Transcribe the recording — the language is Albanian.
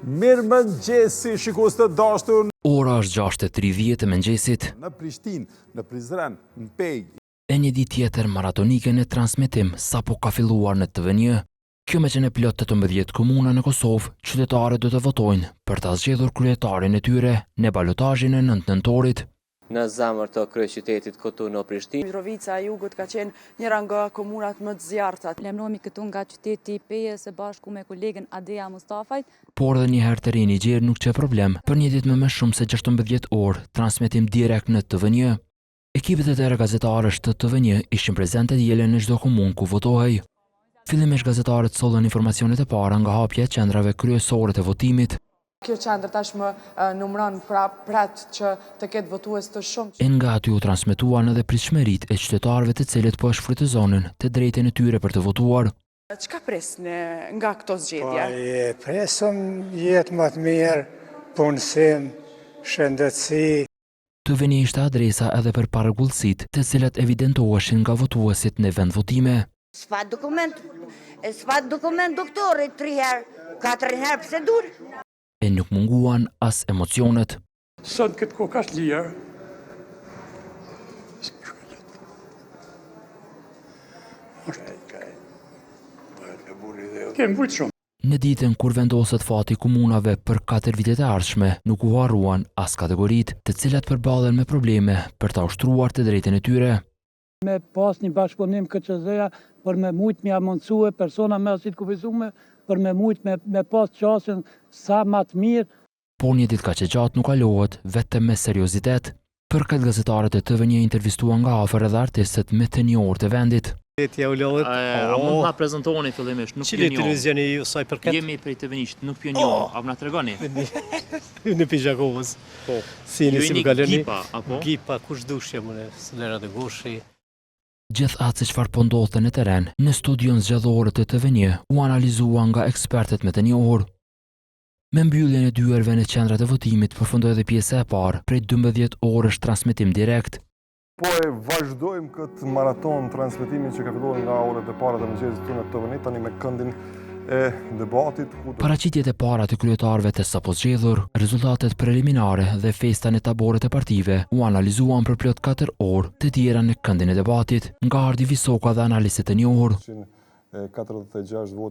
Mirë mëngjesi, shikues të dashur. Ora është 6:30 e mëngjesit. Në Prishtinë, në Prizren, në Pejë. E një ditë tjetër maratonike në transmetim sapo ka filluar në TV1. Kjo me që në plot 18 komuna në Kosovë, qytetarët do të votojnë për ta zgjedhur kryetarin e tyre në balotazhin e 9 nëntorit. Në zemër të kryeqytetit këtu në Prishtinë. Mitrovica e Jugut ka qenë njëra nga komunat më të zjarrta. Lemnohemi këtu nga qyteti Pejës së bashku me kolegen Adeja Mustafajt. Por edhe një herë të rinë i gjerë nuk që problem, për një ditë më shumë se 16 orë, transmetim direkt në TV1. Ekipet e tjerë gazetarësh të TV1 ishin prezente diele në çdo komunë ku votohej. Fillimisht gazetarët sollën informacionet e para nga hapja e qendrave kryesore të votimit. Kjo qendër tashmë numëron prat që të ketë votues të shumë. E nga aty u transmetuan edhe pritshmëritë e qytetarëve të cilët po e shfrytëzonin të drejtën e tyre për të votuar. Çka presni nga këto zgjedhje? Presëm jetë më të mirë, punësim, shëndetësi. TV1 ishte adresa edhe për parregullësitë të cilat evidentoheshin nga votuesit në vendvotime. S'pa dokument doktori 3 herë, 4 herë pse dur? E nuk munguan as emocionet. Sot këtë kohë ka lirë. Kemë vujtë shumë. Në ditën kur vendoset fati komunave për 4 vitet e ardhshme, nuk u harruan as kategoritë të cilat përballen me probleme për ta ushtruar të drejtën e tyre. Me pas një bashkëpunim KQZ-ja për me mujt me amondsue persona me asit kufizume, për me mujt me pas qasën sa ma të mirë. Por një ditë ka që gjatë nuk kalohet vetëm me seriozitet. Për këtë gazetarët e TV1 intervistuan nga afër edhe artistët me të njohur të vendit. A mund ta prezantoni fillimisht, nuk Cili televizioni ju saj përket? Jemi prej TV1, nuk pjo njohur, apo na tregoni? Në Pijakovës. Po. Si më kaloni? Gipa, apo? Gipa, kush dushje mune, Slera dhe Gushi. Gjithë atë se çfarë po ndodhte në terren, në studion zgjedhore të TV1 u analizuan nga ekspertët me të njohur. Me mbylljen e dyerve në qendrat e votimit përfundoi edhe pjesa e parë prej 12 orësh transmetim direkt. Po e vazhdojmë këtë maraton transmetimin që ka filluar nga orët e para të mëngjesit këtu në TV1 tani me këndin e debatit. Paraqitjet e para të kryetarëve të sapo zgjedhur, rezultatet preliminare dhe festan e taboret e partive u analizuan për plot 4 orë, të tjera në këndin e debatit, nga Ardi Visoka dhe analistët e njohur. 46 vot